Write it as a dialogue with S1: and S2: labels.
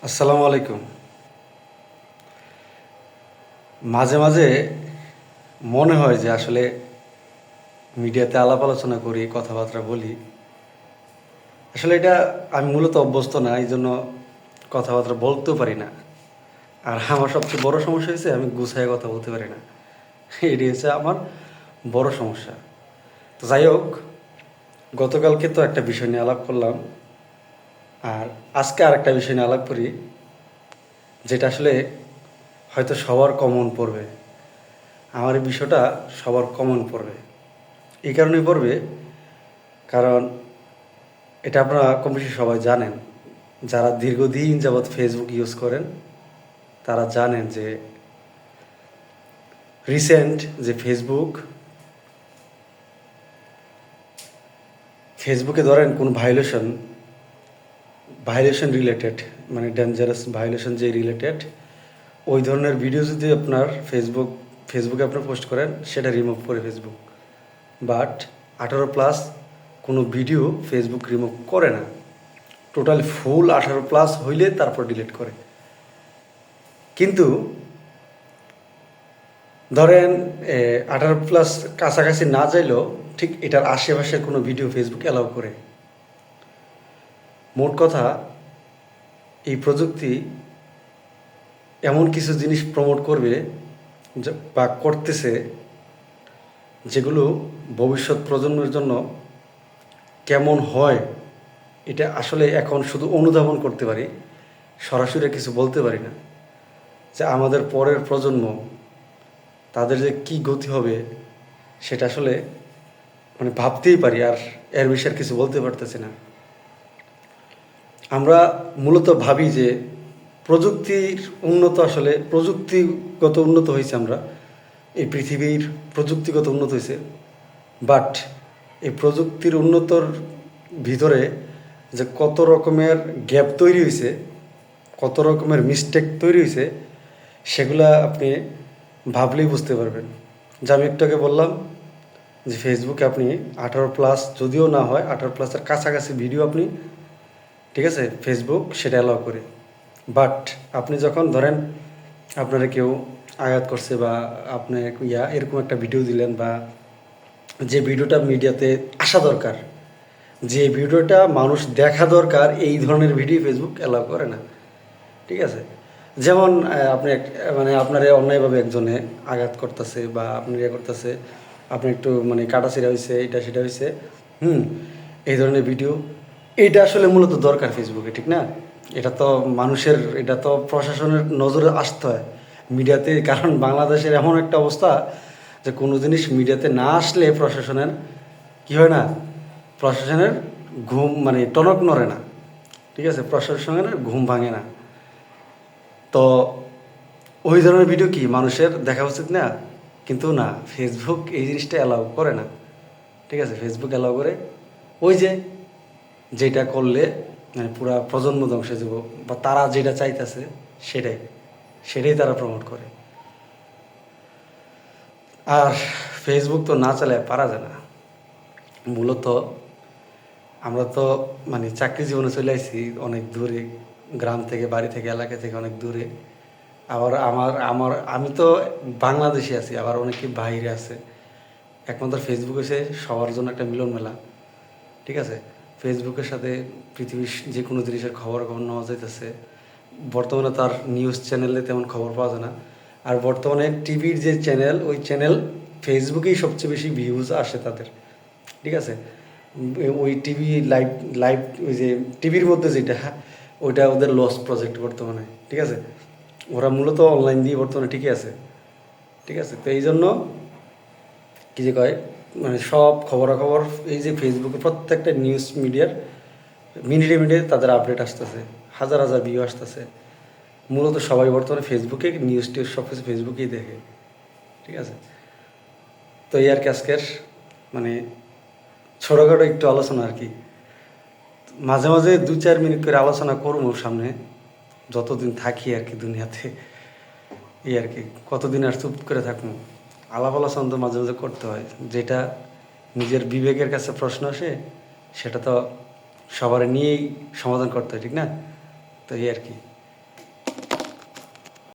S1: আসসালামু আলাইকুম। মাঝে মাঝে মনে হয় যে আসলে মিডিয়াতে আলাপ আলোচনা করি, কথাবার্তা বলি। আসলে এটা আমি মূলত অভ্যস্ত না, এই জন্য কথাবার্তা বলতেও পারি না। আর আমার সবচেয়ে বড় সমস্যা হয়েছে আমি গুছায় কথা বলতে পারি না। এটি হচ্ছে আমার বড় সমস্যা। তো যাই হোক, গতকালকে তো একটা বিষয় নিয়ে আলাপ করলাম, আর আজকে আরেকটা বিষয় নিয়ে আলাপ করি, যেটা আসলে হয়তো সবার কমন পড়বে। আমার এই বিষয়টা সবার কমন পড়বে, এই কারণেই পড়বে কারণ এটা আপনারা কম বেশি সবাই জানেন। যারা দীর্ঘদিন যাবৎ ফেসবুক ইউজ করেন তারা জানেন যে রিসেন্ট যে ফেসবুকে ধরেন কোন ভায়োলেশন রিলেটেড, মানে ডেঞ্জারাস ভায়োলেশন যে রিলেটেড, ওই ধরনের ভিডিও যদি আপনার ফেসবুকে আপনার পোস্ট করেন, সেটা রিমুভ করে ফেসবুক। বাট 18+ কোনো ভিডিও ফেসবুক রিমুভ করে না। টোটাল ফুল 18+ হইলে তারপর ডিলিট করে। কিন্তু ধরেন 18+ কাছাকাছি না যাইলেও ঠিক এটার আশেপাশের কোনো ভিডিও ফেসবুক অ্যালাউ করে। মোট কথা, এই প্রযুক্তি এমন কিছু জিনিস প্রমোট করবে বা করতেছে, যেগুলো ভবিষ্যৎ প্রজন্মের জন্য কেমন হয় এটা আসলে এখন শুধু অনুধাবন করতে পারি, সরাসরি কিছু বলতে পারি না। যে আমাদের পরের প্রজন্ম, তাদের যে কী গতি হবে সেটা আসলে মানে ভাবতেই পারি, আর এর বিষয়ে আর কিছু বলতে পারতেছি না। আমরা মূলত ভাবি যে প্রযুক্তির আসলে প্রযুক্তিগত উন্নত হয়েছে, আমরা এই পৃথিবীর প্রযুক্তিগত উন্নত হয়েছে। বাট এই প্রযুক্তির উন্নতর ভিতরে যে কত রকমের গ্যাপ তৈরি হয়েছে, কত রকমের মিস্টেক তৈরি হয়েছে, সেগুলা আপনি ভাবলেই বুঝতে পারবেন। যা আমি একটু আগে বললাম যে ফেসবুকে আপনি 18+ যদিও না হয়, 18+-এর কাছাকাছি ভিডিও আপনি, ঠিক আছে, ফেসবুক সেটা অ্যালাউ করে। বাট আপনি যখন ধরেন আপনারা কেউ আঘাত করছে বা আপনি এরকম একটা ভিডিও দিলেন, বা যে ভিডিওটা মিডিয়াতে আসা দরকার, যে ভিডিওটা মানুষ দেখা দরকার, এই ধরনের ভিডিও ফেসবুক অ্যালাউ করে না। ঠিক আছে, যেমন আপনি মানে আপনারে অন্যায়ভাবে একজনে আঘাত করতেছে বা আপনার করতেছে, আপনি একটু মানে কাটাছিড়া হয়েছে, এটা সেটা হয়েছে, এই ধরনের ভিডিও, এইটা আসলে মূলত দরকার ফেসবুকে, ঠিক না? এটা তো মানুষের, এটা তো প্রশাসনের নজরে আসতে হয় মিডিয়াতে। কারণ বাংলাদেশের এমন একটা অবস্থা যে কোনো জিনিস মিডিয়াতে না আসলে প্রশাসনের কি হয় না, প্রশাসনের ঘুম মানে টনক নড়ে না। ঠিক আছে, প্রশাসনের ঘুম ভাঙে না। তো ওই ধরনের ভিডিও কি মানুষের দেখা উচিত না? কিন্তু না, ফেসবুক এই জিনিসটা অ্যালাউ করে না। ঠিক আছে, ফেসবুক অ্যালাউ করে ওই যে যেটা করলে মানে পুরা প্রজন্ম ধ্বংস হয়ে যাব, বা তারা যেটা চাইতেছে সেটাই সেটাই তারা প্রমোট করে। আর ফেসবুক তো না চালায় পারা যায় না। মূলত আমরা তো মানে চাকরি জীবনে চলে আসছি অনেক দূরে, গ্রাম থেকে, বাড়ি থেকে, এলাকা থেকে অনেক দূরে। আবার আমার আমার আমি তো বাংলাদেশে আছি, আবার অনেকে বাইরে আছে। একমাত্র ফেসবুক এসে সবার জন্য একটা মিলন মেলা। ঠিক আছে, ফেসবুকের সাথে পৃথিবীর যে কোনো জিনিসের খবর নেওয়া যাইতেছে। বর্তমানে তার নিউজ চ্যানেলে তেমন খবর পাওয়া যায় না। আর বর্তমানে টিভির যে চ্যানেল, ওই চ্যানেল ফেসবুকেই সবচেয়ে বেশি ভিউজ আসে তাদের। ঠিক আছে, ওই টিভি লাইভ লাইভ ওই যে টিভির মধ্যে যেটা, ওইটা ওদের লস প্রজেক্ট বর্তমানে। ঠিক আছে, ওরা মূলত অনলাইন দিয়ে বর্তমানে ঠিকই আছে। ঠিক আছে, তো এই জন্য কী যে কয়, মানে সব খবরাখবর এই যে ফেসবুকে প্রত্যেকটা নিউজ মিডিয়ার মিনিটে মিনিটে তাদের আপডেট আসতেছে, হাজার হাজার ভিউ আসতেছে। মূলত সবাই বর্তমানে ফেসবুকে নিউজ টিউজ সব কিছু ফেসবুকেই দেখে। ঠিক আছে, তো এই আর কি আজকের মানে ছোটোখাটো একটু আলোচনা আর কি। মাঝে মাঝে 2-4 মিনিট করে আলোচনা করবো সামনে, যতদিন থাকি আর কি দুনিয়াতে। এই আর কি, কতদিন আর চুপ করে থাকবো? আলাপ আলোচনা তো মাঝে মাঝে করতে হয়। যেটা নিজের বিবেকের কাছে প্রশ্ন আসে, সেটা তো সবার নিয়েই সমাধান করতে হয়, ঠিক না? তো এই আর কি।